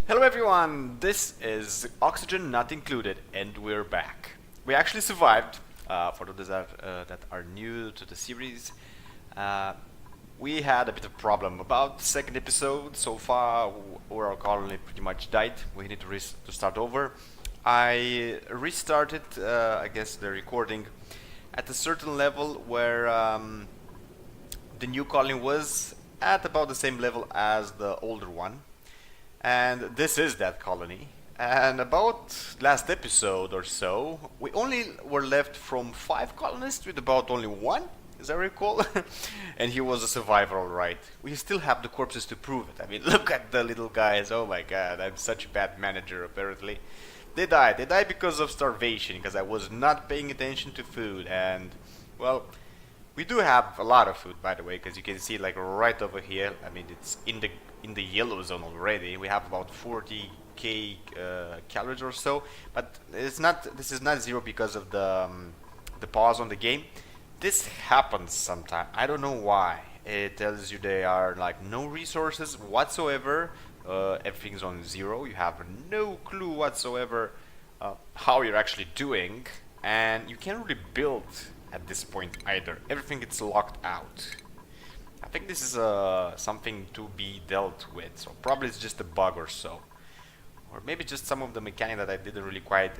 Hello everyone, this is Oxygen Not Included, and we're back. We actually survived. For those that are new to the series, we had a bit of problem about the second episode. So far, our colony pretty much died. We need to start over. I restarted, I guess, the recording at a certain level where the new colony was at about the same level as the older one. And this is that colony. And about last episode or so, we only were left from 5 colonists with about only 1, as I recall. And he was a survivor, alright. We still have the corpses to prove it. I mean, look at the little guys. Oh my god, I'm such a bad manager, apparently. They died. They died because of starvation, because I was not paying attention to food. And, well, we do have a lot of food, by the way, because you can see, like, right over here. I mean, it's in the yellow zone already. We have about 40k calories or so, but it's not. This is not zero because of the pause on the game. This happens sometime. I don't know why. It tells you there are like no resources whatsoever. Everything's on 0. You have no clue whatsoever how you're actually doing, and you can't really build at this point either. Everything gets locked out. I think this is something to be dealt with, so probably it's just a bug or so. Or maybe just some of the mechanics that I didn't really quite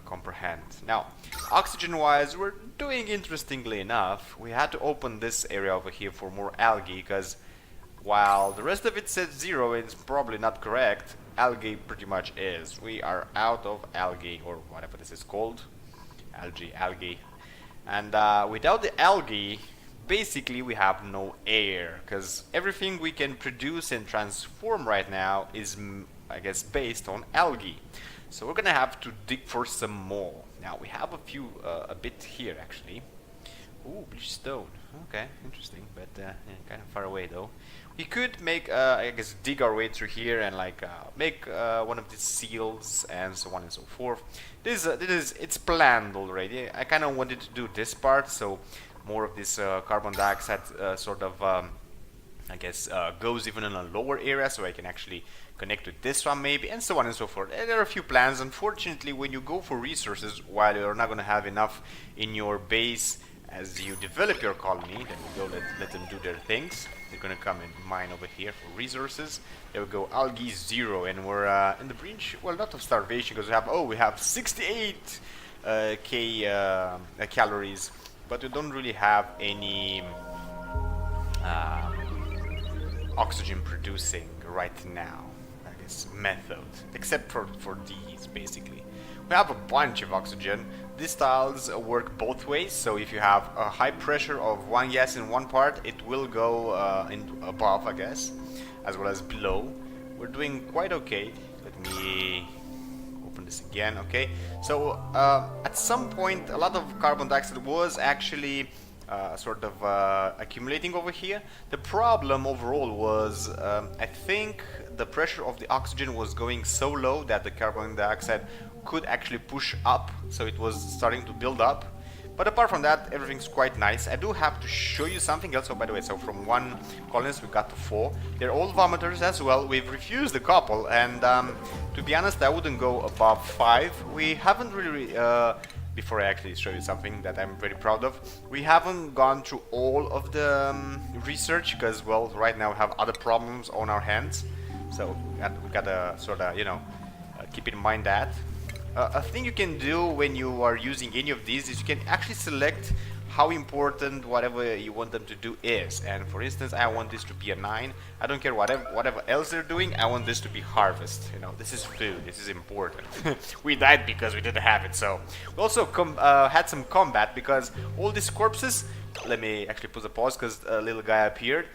comprehend. Now, oxygen-wise, we're doing interestingly enough. We had to open this area over here for more algae, because while the rest of it says 0, it's probably not correct. Algae pretty much is. We are out of algae, or whatever this is called. Algae. And without the algae, basically we have no air, because everything we can produce and transform right now is, I guess, based on algae. So we're gonna have to dig for some more. Now we have a bit here actually. Ooh, bleached stone. Okay, interesting, but kind of far away though. We could make, I guess, dig our way through here and like make one of these seals and so on and so forth. It's planned already. I kind of wanted to do this part, so more of this carbon dioxide sort of, I guess, goes even in a lower area, so I can actually connect with this one maybe, and so on and so forth. And there are a few plans. Unfortunately, when you go for resources, while you're not going to have enough in your base as you develop your colony, then we go let them do their things. They're going to come and mine over here for resources. There we go, algae 0, and we're in the breach. Well, not of starvation, because we have 68 calories, but we don't really have any oxygen producing right now, I guess, method, except for these basically. We have a bunch of oxygen. These tiles work both ways, so if you have a high pressure of one gas in one part, it will go above, I guess, as well as below. We're doing quite okay. Let me open this again. Okay, so at some point a lot of carbon dioxide was actually sort of accumulating over here. The problem overall was I think the pressure of the oxygen was going so low that the carbon dioxide could actually push up, so it was starting to build up. But apart from that, everything's quite nice. I do have to show you something else. So by the way, so from 1 colonist we got to 4. They're all vomiters as well. We've refused a couple, and to be honest, I wouldn't go above 5. We haven't really before I actually show you something that I'm very proud of, we haven't gone through all of the research, because, well, right now we have other problems on our hands. So we gotta sort of, keep in mind that. A thing you can do when you are using any of these is you can actually select how important whatever you want them to do is. And for instance, I want this to be a 9. I don't care whatever else they're doing. I want this to be harvest. This is food. This is important. We died because we didn't have it. So we also had some combat, because all these corpses. Let me actually put a pause, because a little guy appeared.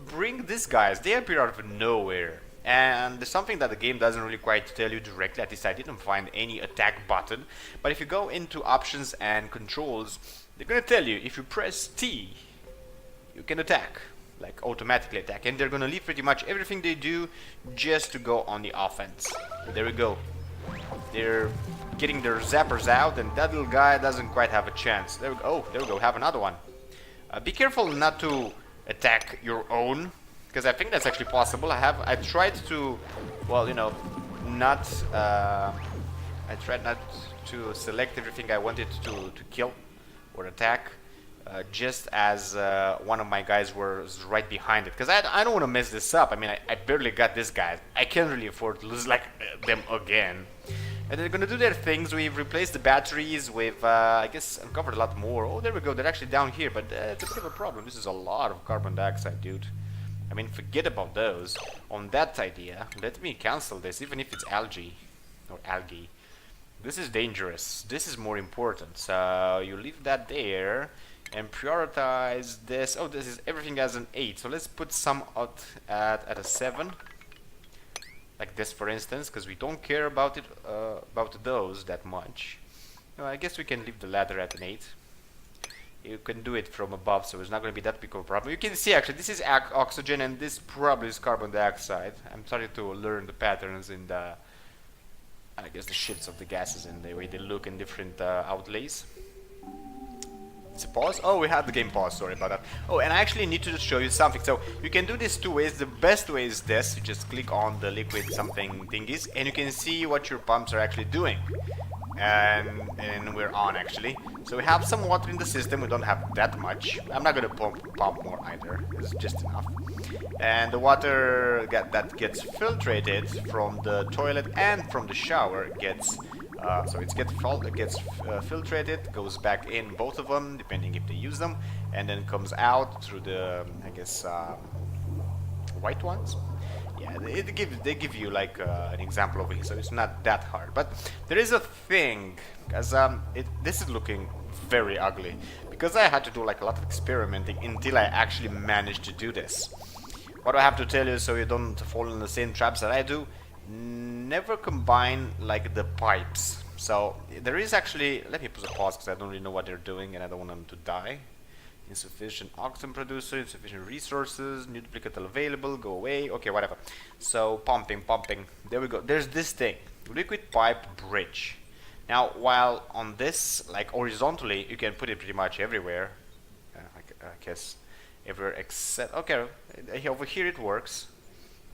Bring these guys. They appear out of nowhere. And there's something that the game doesn't really quite tell you directly. At least I didn't find any attack button. But if you go into options and controls, they're gonna tell you if you press T, you can attack, like automatically attack, and they're gonna leave pretty much everything they do just to go on the offense. There we go. They're getting their zappers out, and that little guy doesn't quite have a chance. There we go. Oh, there we go. Have another one. Be careful not to attack your own because I think that's actually possible. I tried to, well, you know, not, I tried not to select everything I wanted to kill or attack, just as one of my guys was right behind it, because I don't want to mess this up. I mean, I barely got this guy. I can't really afford to lose like them again. And they're gonna do their things. We've replaced the batteries. We've, I guess, uncovered a lot more. Oh, there we go. They're actually down here, but it's a bit of a problem. This is a lot of carbon dioxide, dude. I mean, forget about those. On that idea, let me cancel this, even if it's algae or algae. This is dangerous. This is more important. So you leave that there and prioritize this. Oh, this is everything as an 8. So let's put some out at a 7. Like this, for instance, because we don't care about it, about those that much. No, I guess we can leave the ladder at an 8. You can do it from above, so it's not going to be that big of a problem. You can see, actually, this is oxygen, and this probably is carbon dioxide. I'm starting to learn the patterns in the, I guess, the shifts of the gases and the way they look in different outlays. It's a pause. Oh, we had the game pause. Sorry about that. Oh, and I actually need to show you something. So you can do this 2 ways. The best way is this. You just click on the liquid something thingies, and you can see what your pumps are actually doing. And we're on, actually. So we have some water in the system. We don't have that much. I'm not gonna pump more either. It's just enough. And the water that gets filtrated from the toilet and from the shower gets. So it gets filtrated, goes back in both of them, depending if they use them, and then comes out through the, I guess, white ones. Yeah, they give you like an example over here, so it's not that hard. But there is a thing, because this is looking very ugly, because I had to do like a lot of experimenting until I actually managed to do this. What I have to tell you, so you don't fall in the same traps that I do. Never combine like the pipes. So there is actually, let me put a pause because I don't really know what they're doing and I don't want them to die. Insufficient oxygen producer, insufficient resources, new duplicate available, go away, okay, whatever. So pumping, there we go. There's this thing, liquid pipe bridge. Now while on this, like horizontally, you can put it pretty much everywhere. I guess everywhere except, okay, over here it works,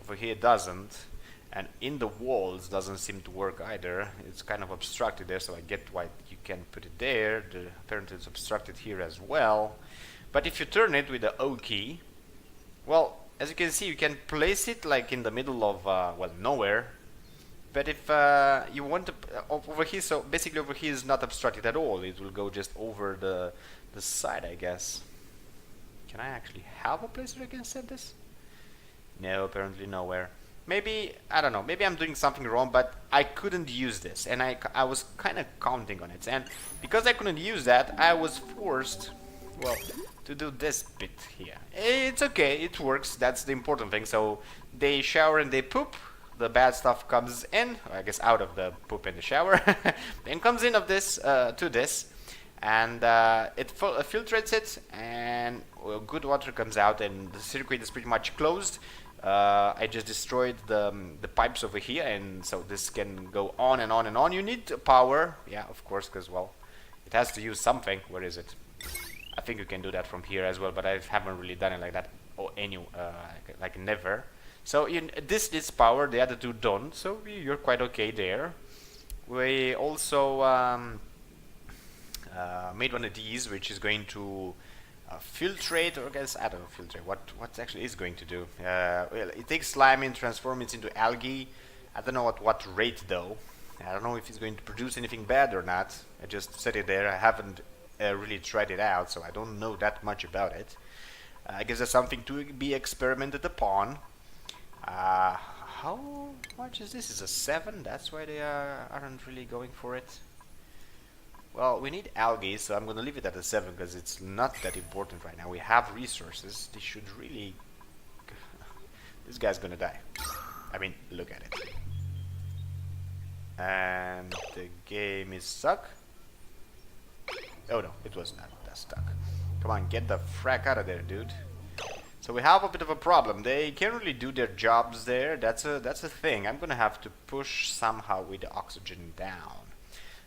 over here it doesn't. And in the walls doesn't seem to work either. It's kind of obstructed there, so I get why you can put it there. Apparently it's obstructed here as well. But if you turn it with the O key, well, as you can see, you can place it like in the middle of, well, nowhere. But if you want to, over here, so basically over here is not obstructed at all. It will go just over the side, I guess. Can I actually have a place where I can set this? No, apparently nowhere. Maybe, I don't know, maybe I'm doing something wrong, but I couldn't use this, and I was kind of counting on it, and because I couldn't use that, I was forced, well, to do this bit here. It's okay, it works, that's the important thing. So they shower and they poop, the bad stuff comes in, I guess out of the poop and the shower, and comes in of this, to this, and it filtrates it, and well, good water comes out, and the circuit is pretty much closed. I just destroyed the pipes over here, and so this can go on and on and on. You need power, yeah, of course, because, well, it has to use something. Where is it? I think you can do that from here as well, but I haven't really done it like that, or like never. So this needs power, the other two don't, so you're quite okay there. We also made one of these, which is going to filtrate, or I guess, I don't know, filtrate, what actually is going to do. Well, it takes slime and transforms it into algae. I don't know at what rate though. I don't know if it's going to produce anything bad or not. I just set it there. I haven't really tried it out, so I don't know that much about it. I guess that's something to be experimented upon. How much is this? Is a 7? That's why they aren't really going for it. Well, we need algae, so I'm going to leave it at a 7 because it's not that important right now. We have resources. They should really... This guy's going to die. I mean, look at it. And the game is stuck. Oh no, it was not that stuck. Come on, get the frack out of there, dude. So we have a bit of a problem. They can't really do their jobs there. That's a thing. I'm going to have to push somehow with the oxygen down.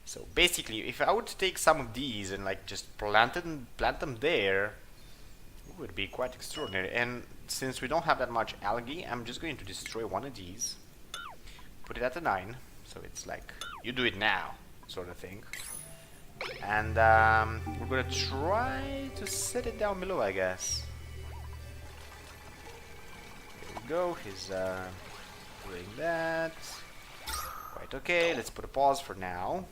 So basically, if I would take some of these and like just plant them there, would be quite extraordinary. And since we don't have that much algae, I'm just going to destroy one of these, put it at a 9, so it's like, you do it now, sort of thing. And we're gonna try to set it down below, I guess. There we go, he's doing that. Quite okay, let's put a pause for now.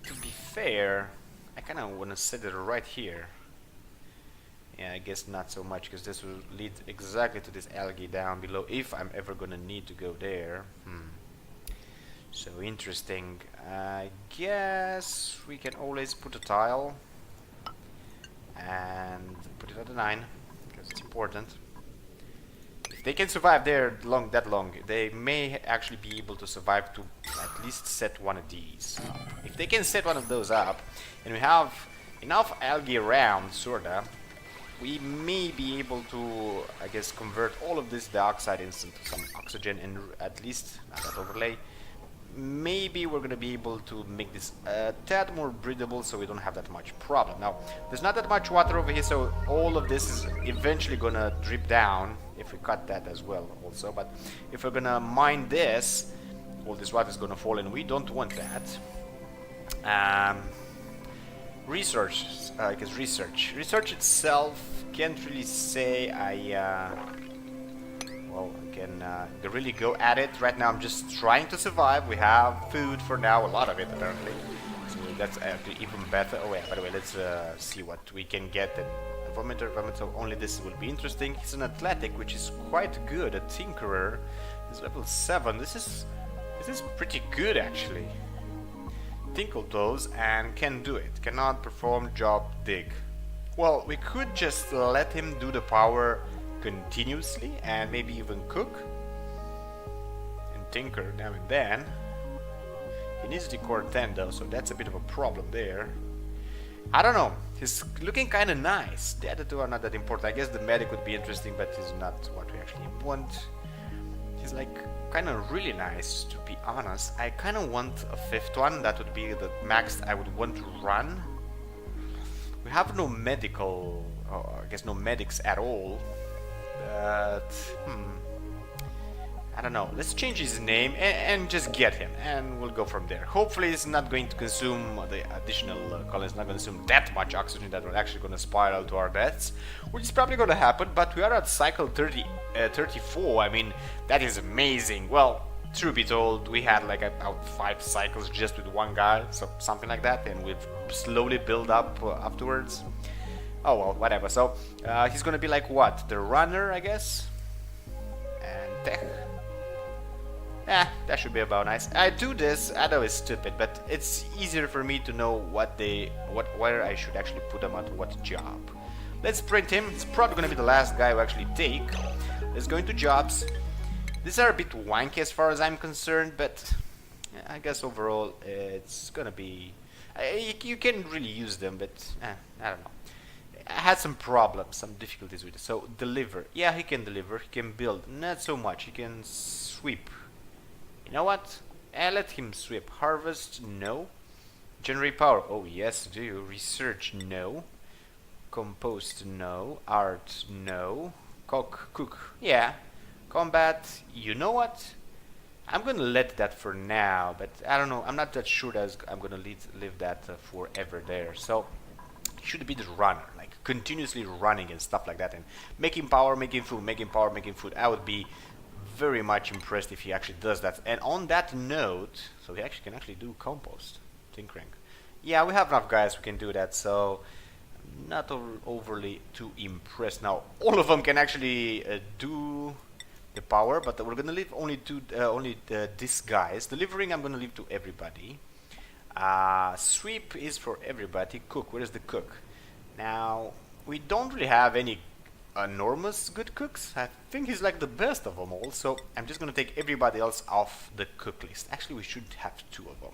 To be fair, I kinda wanna set it right here. Yeah, I guess not so much, because this will lead exactly to this algae down below, if I'm ever gonna need to go there. So interesting. I guess we can always put a tile and put it at a 9, because it's important. If they can survive there that long, they may actually be able to survive to at least set one of these up. If they can set one of those up, and we have enough algae around, sorta, we may be able to, I guess, convert all of this dioxide into some oxygen, and at least that overlay. Maybe we're gonna be able to make this a tad more breathable, so we don't have that much problem. Now, there's not that much water over here, so all of this is eventually gonna drip down if we cut that as well also. But if we're gonna mine this, all this water is gonna fall, and we don't want that. Research, I guess research itself, can't really say well, I can really go at it. Right now I'm just trying to survive. We have food for now, a lot of it apparently. So that's actually even better. Oh yeah, by the way, let's see what we can get. Environmental, only this will be interesting. He's an athletic, which is quite good. A tinkerer. He's level 7. This is pretty good actually. Tinkle toes and can do it. Cannot perform job dig. Well, we could just let him do the power continuously and maybe even cook and tinker now and then. He needs the core 10 though, so that's a bit of a problem there. I don't know, he's looking kind of nice. The other two are not that important. I guess the medic would be interesting, but he's not what we actually want. He's like kind of really nice, to be honest. I kind of want a 5th one. That would be the max I would want to run. We have no medical, I guess no medics at all. But, I don't know. Let's change his name and just get him, and we'll go from there. Hopefully it's not going to consume the additional colonists, not going to consume that much oxygen that we're actually going to spiral to our deaths, which is probably going to happen, but we are at cycle 34. I mean, that is amazing. Well, truth be told, we had like about 5 cycles just with one guy, so something like that, and we've slowly built up afterwards. Oh well, whatever. So he's gonna be like what? The runner, I guess? And tech. That should be about nice. I do this, I know it's stupid, but it's easier for me to know where I should actually put them at what job. Let's print him. It's probably gonna be the last guy we actually take. Let's go into jobs. These are a bit wanky as far as I'm concerned, but I guess overall it's gonna be... you can really use them, but I don't know. I had some problems, some difficulties with it. So deliver, yeah, he can deliver. He can build, not so much. He can sweep. You know what? Let him sweep. Harvest, no. Generate power, oh yes, do you? Research, no. Compost, no. Art, no. Cook, yeah. Combat, you know what? I'm gonna let that for now, but I don't know. I'm not that sure that I'm gonna leave that forever there. So he should be the runner, like continuously running and stuff like that, and making power, making food, making power, making food. I would be very much impressed if he actually does that. And on that note, so he actually can actually do compost, tinkering. Yeah, we have enough guys who can do that, so I'm not overly too impressed. Now, all of them can actually do the power, but we're gonna leave only these guys. Delivering, I'm gonna leave to everybody. Sweep is for everybody. Cook, where is the cook? Now, we don't really have any enormous good cooks. I think he's like the best of them all, so I'm just gonna take everybody else off the cook list. Actually, we should have 2 of them.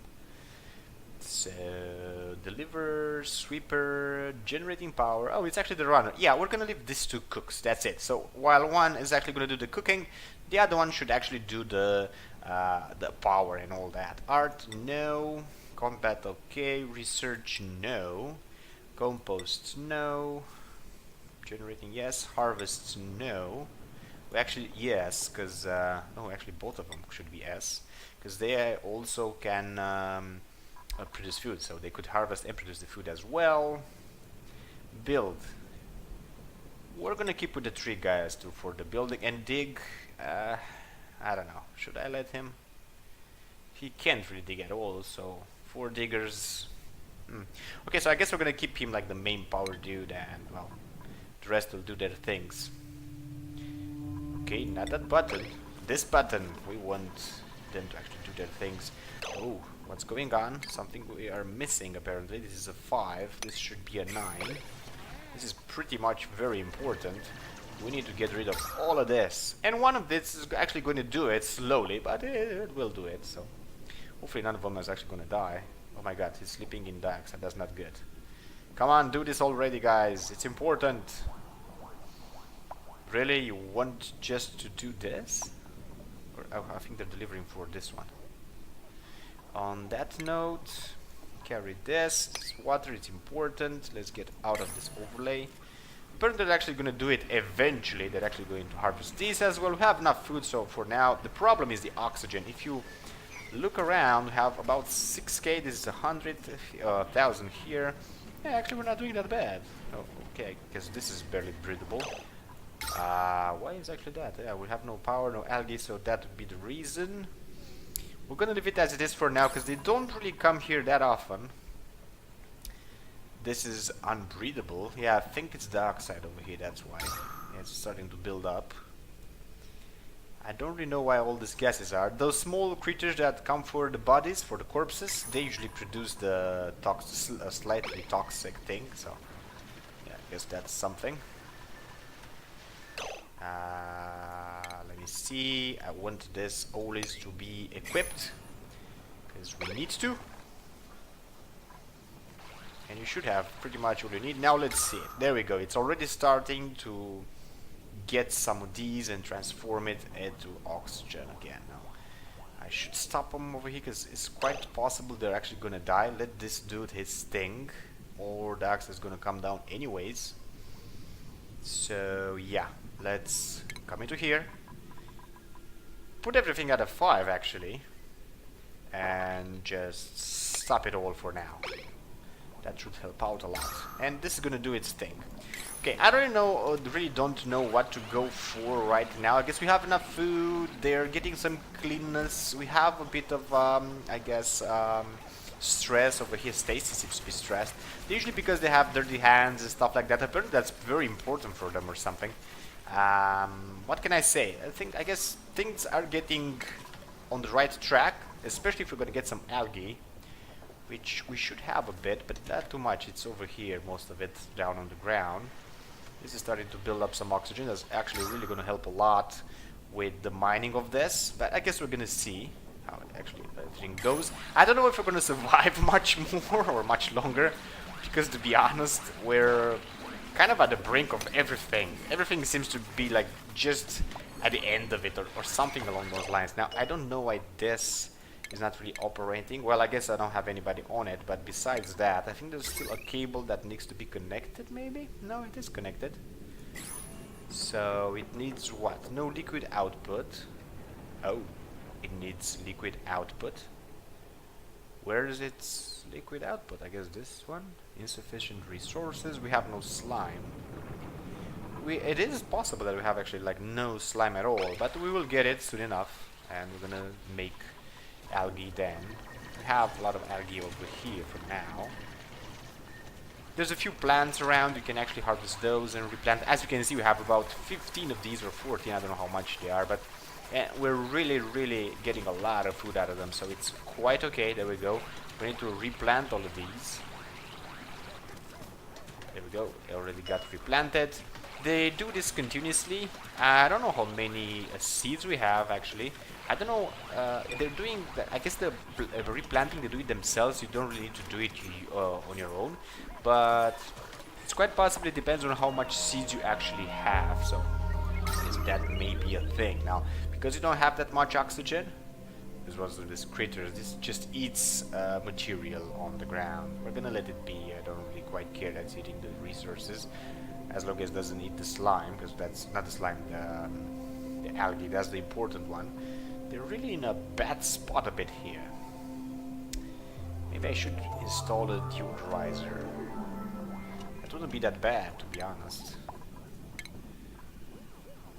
So, deliver, sweeper, generating power. Oh, it's actually the runner. Yeah, we're gonna leave these 2 cooks. That's it. So, while one is actually gonna do the cooking, the other one should actually do the power and all that. Art, no. Combat, okay. Research, no. Compost, no. Generating, yes. Harvest, no. Well, actually, yes, because... no, actually both of them should be yes. Because they also can produce food, so they could harvest and produce the food as well. Build. We're gonna keep with the 3 guys too for the building and dig. I don't know. Should I let him? He can't really dig at all, so 4 diggers. Okay, so I guess we're gonna keep him like the main power dude, and well, the rest will do their things. Okay, not that button. This button. We want them to actually do their things. Oh, what's going on? Something we are missing apparently. This is a 5. This should be a 9. This is pretty much very important. We need to get rid of all of this. And one of this is actually going to do it slowly, but it will do it. So hopefully none of them is actually going to die. Oh my god, he's sleeping in decks, and that's not good. Come on, do this already, guys. It's important. Really? You want just to do this? Or I think they're delivering for this one. On that note, carry this. Water, it's important. Let's get out of this overlay. Apparently they're actually going to do it eventually. They're actually going to harvest these as well. We have enough food, so for now, the problem is the oxygen. If you look around, we have about 6k. This is 100,000 here. Yeah, actually we're not doing that bad. Oh, okay, because this is barely breathable. Why is actually that? Yeah, we have no power, no algae, so that would be the reason. We're gonna leave it as it is for now, because they don't really come here that often. This is unbreathable. Yeah, I think it's dioxide over here, that's why. Yeah, it's starting to build up. I don't really know why all these gases are. Those small creatures that come for the bodies, for the corpses, they usually produce the slightly toxic thing, so yeah, I guess that's something. Let me see. I want this always to be equipped, because we need to. And you should have pretty much all you need. Now let's see it. There we go. It's already starting to get some of these and transform it into oxygen again. Now I should stop them over here, because it's quite possible they're actually gonna die. Let this dude his thing, or the axe is gonna come down anyways. So yeah, let's come into here. Put everything at a 5 actually, and just stop it all for now. That should help out a lot. And this is gonna do its thing. Okay, I really don't know what to go for right now. I guess we have enough food. They're getting some cleanness. We have a bit of, I guess, stress over here. Stacy seems to be stressed. Usually because they have dirty hands and stuff like that. Apparently that's very important for them or something. What can I say? I guess things are getting on the right track, especially if we're gonna get some algae, which we should have a bit, but not too much. It's over here, most of it down on the ground. This is starting to build up some oxygen. That's actually really going to help a lot with the mining of this, but I guess we're going to see how it actually everything goes. I don't know if we're going to survive much more or much longer, because to be honest, we're kind of at the brink of everything. Everything seems to be like just at the end of it, or something along those lines. Now, I don't know why this is not really operating. Well, I guess I don't have anybody on it, but besides that, I think there's still a cable that needs to be connected, maybe? No, it is connected. So it needs what? No liquid output. Oh, it needs liquid output. Where is its liquid output? I guess this one. Insufficient resources. We have no slime. It is possible that we have actually like no slime at all, but we will get it soon enough, and we're gonna make algae then. We have a lot of algae over here for now. There's a few plants around. You can actually harvest those and replant. As you can see, we have about 15 of these, or 14, I don't know how much they are, but we're really getting a lot of food out of them, so it's quite okay. There we go. We need to replant all of these. There we go. They already got replanted. They do this continuously. I don't know how many seeds we have actually. I don't know. They're doing. I guess the replanting, they do it themselves. You don't really need to do it on your own, but it's quite possible. It depends on how much seeds you actually have. So that may be a thing. Now, because you don't have that much oxygen, this critter, this just eats material on the ground. We're gonna let it be. I don't really quite care that it's eating the resources. as long as it doesn't eat the slime, because that's not the slime, the algae, that's the important one. They're really in a bad spot a bit here. Maybe I should install a deodorizer. It wouldn't be that bad, to be honest.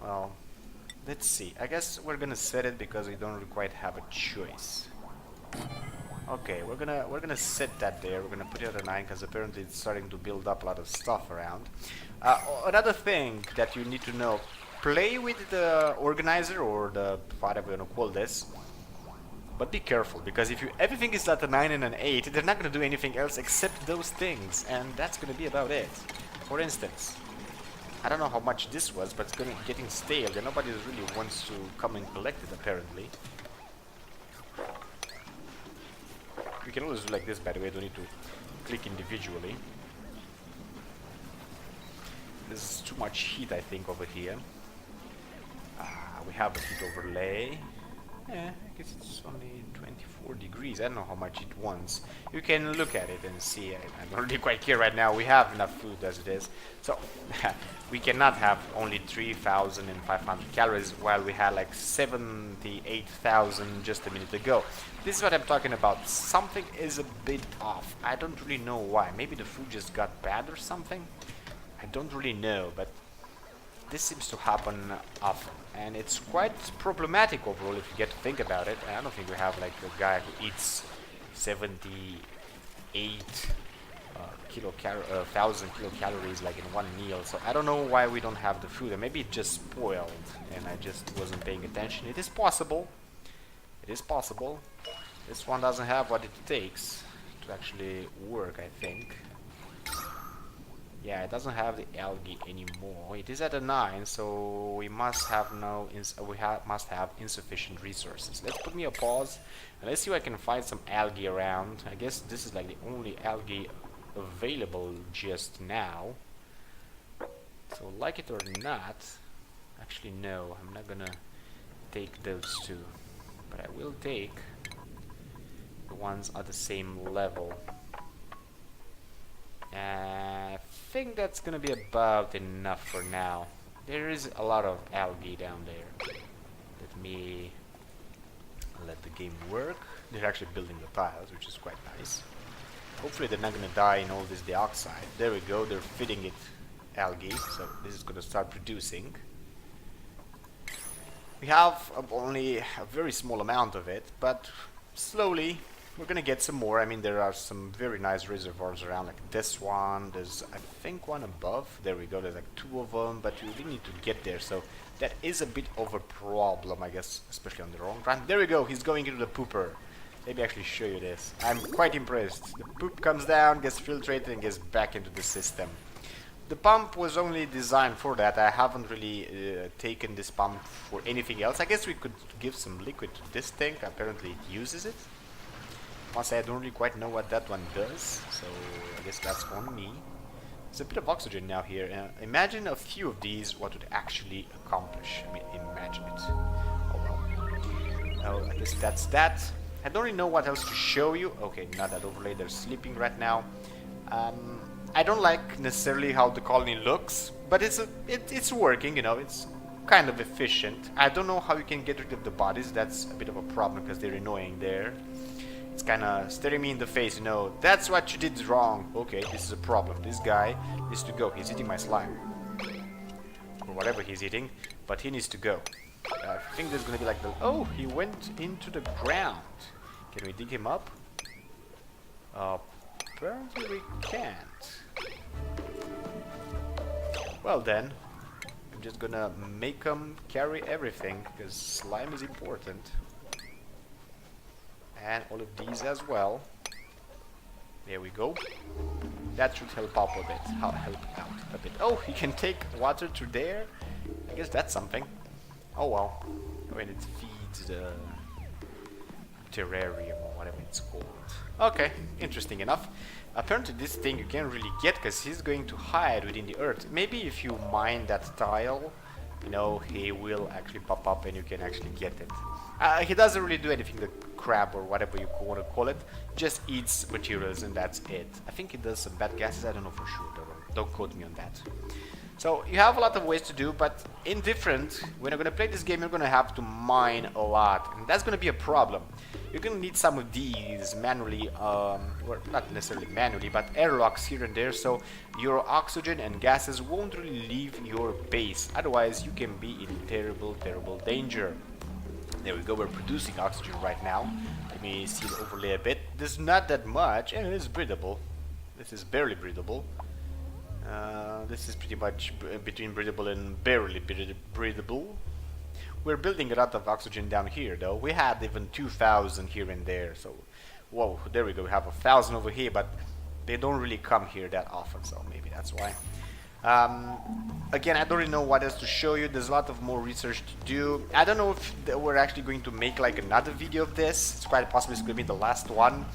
Well, let's see. I guess we're gonna set it because we don't quite have a choice. Okay, we're gonna set that there. We're gonna put it at a 9 because apparently it's starting to build up a lot of stuff around. Another thing that you need to know: play with the organizer or the whatever you wanna call this. But be careful, because if everything is at a 9 and an 8, they're not gonna do anything else except those things, and that's gonna be about it. For instance, I don't know how much this was, but it's getting stale, and nobody really wants to come and collect it, apparently. We can always do like this, by the way, don't need to click individually. There's too much heat, I think, over here. We have a heat overlay. Yeah, I guess it's only 24 degrees. I don't know how much it wants. You can look at it and see. I'm already quite clear right now. We have enough food as it is. So, we cannot have only 3,500 calories while we had like 78,000 just a minute ago. This is what I'm talking about. Something is a bit off. I don't really know why. Maybe the food just got bad or something? I don't really know, but this seems to happen often, and it's quite problematic overall if you get to think about it. I don't think we have like a guy who eats 78 thousand kilocalories like in one meal, so I don't know why we don't have the food, and maybe it just spoiled and I just wasn't paying attention. It is possible. It is possible. This one doesn't have what it takes to actually work, I think. Yeah, it doesn't have the algae anymore. It is at a 9, so we must have must have insufficient resources. Let's put me a pause and let's see if I can find some algae around. I guess this is like the only algae available just now. So like it or not, actually no, I'm not gonna take those two, but I will take the ones at the same level. I think that's gonna be about enough for now. There is a lot of algae down there. Let me let the game work. They're actually building the tiles, which is quite nice. Hopefully they're not gonna die in all this dioxide. There we go, they're feeding it algae, so this is gonna start producing. We have only a very small amount of it, but slowly we're gonna get some more. I mean, there are some very nice reservoirs around, like this one. There's, I think, one above. There we go. There's like 2 of them, but you really need to get there. So that is a bit of a problem, I guess, especially on the long run. There we go. He's going into the pooper. Maybe actually show you this. I'm quite impressed. The poop comes down, gets filtrated, and gets back into the system. The pump was only designed for that. I haven't really taken this pump for anything else. I guess we could give some liquid to this tank. Apparently it uses it. Must say I don't really quite know what that one does, so I guess that's on me. There's a bit of oxygen now here. Imagine a few of these, what would actually accomplish. I mean, imagine it. Oh well. Oh, I guess that's that. I don't really know what else to show you. Okay, not that overlay. They're sleeping right now. I don't like necessarily how the colony looks, but it's working. You know, it's kind of efficient. I don't know how you can get rid of the bodies. That's a bit of a problem because they're annoying there. It's kind of staring me in the face, you know, that's what you did wrong. Okay, this is a problem. This guy needs to go. He's eating my slime. Or whatever he's eating, but he needs to go. I think there's gonna be like the... Oh, he went into the ground. Can we dig him up? Apparently we can't. Well then, I'm just gonna make him carry everything, because slime is important. And all of these as well. There we go. That should help out a bit. Help out a bit. Oh, he can take water to there. I guess that's something. Oh well. When it feeds the terrarium or whatever it's called. Okay, interesting enough. Apparently this thing you can't really get because he's going to hide within the earth. Maybe if you mine that tile, you know, he will actually pop up and you can actually get it. He doesn't really do anything, the crab or whatever you want to call it. Just eats materials and that's it. I think it does some bad gases, I don't know for sure, don't quote me on that. So you have a lot of ways to do, but in different, when you're going to play this game, you're going to have to mine a lot, and that's going to be a problem. You're going to need some of these manually, or not necessarily manually, but airlocks here and there, so your oxygen and gases won't really leave your base. Otherwise, you can be in terrible, terrible danger. There we go, we're producing oxygen right now. Let me see the overlay a bit. There's not that much, and it is breathable. This is barely breathable. This is pretty much between breathable and barely breathable. We're building a lot of oxygen down here, though. We had even 2,000 here and there, so whoa, there we go. We have 1,000 over here, but they don't really come here that often, so maybe that's why. Again, I don't really know what else to show you. There's a lot of more research to do. I don't know if we're actually going to make like another video of this. It's quite possible it's going to be the last one.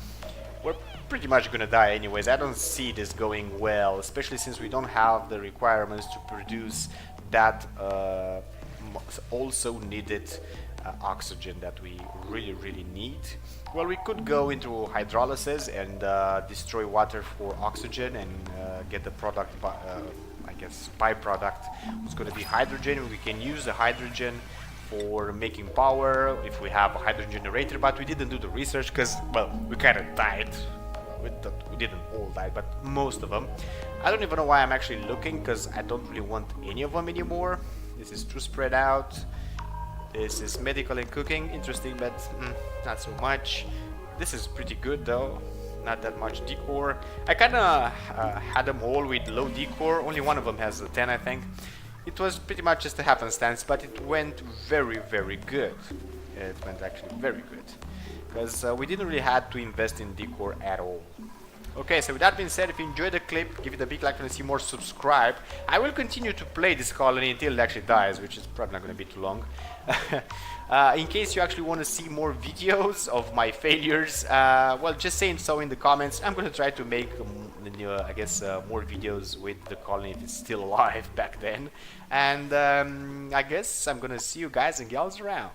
We're pretty much gonna die anyways. I don't see this going well, especially since we don't have the requirements to produce that also needed oxygen that we really need. Well, we could go into hydrolysis and destroy water for oxygen and get the product, I guess byproduct. It's going to be hydrogen. We can use the hydrogen for making power if we have a hydrogen generator, but we didn't do the research because, well, we kind of died. We didn't all die, but most of them. I don't even know why I'm actually looking, because I don't really want any of them anymore. This is too spread out. This is medical and cooking, interesting, but not so much. This is pretty good though, not that much decor. I kind of had them all with low decor. Only one of them has a 10, I think. It was pretty much just a happenstance, but it went very good. It went actually very good, because we didn't really have to invest in decor at all. Okay, so with that being said, if you enjoyed the clip, give it a big like and see more, subscribe. I will continue to play this colony until it actually dies, which is probably not going to be too long. In case you actually want to see more videos of my failures, well, just saying so in the comments. I'm going to try to make, I guess, more videos with the colony if it's still alive back then. And I guess I'm going to see you guys and gals around.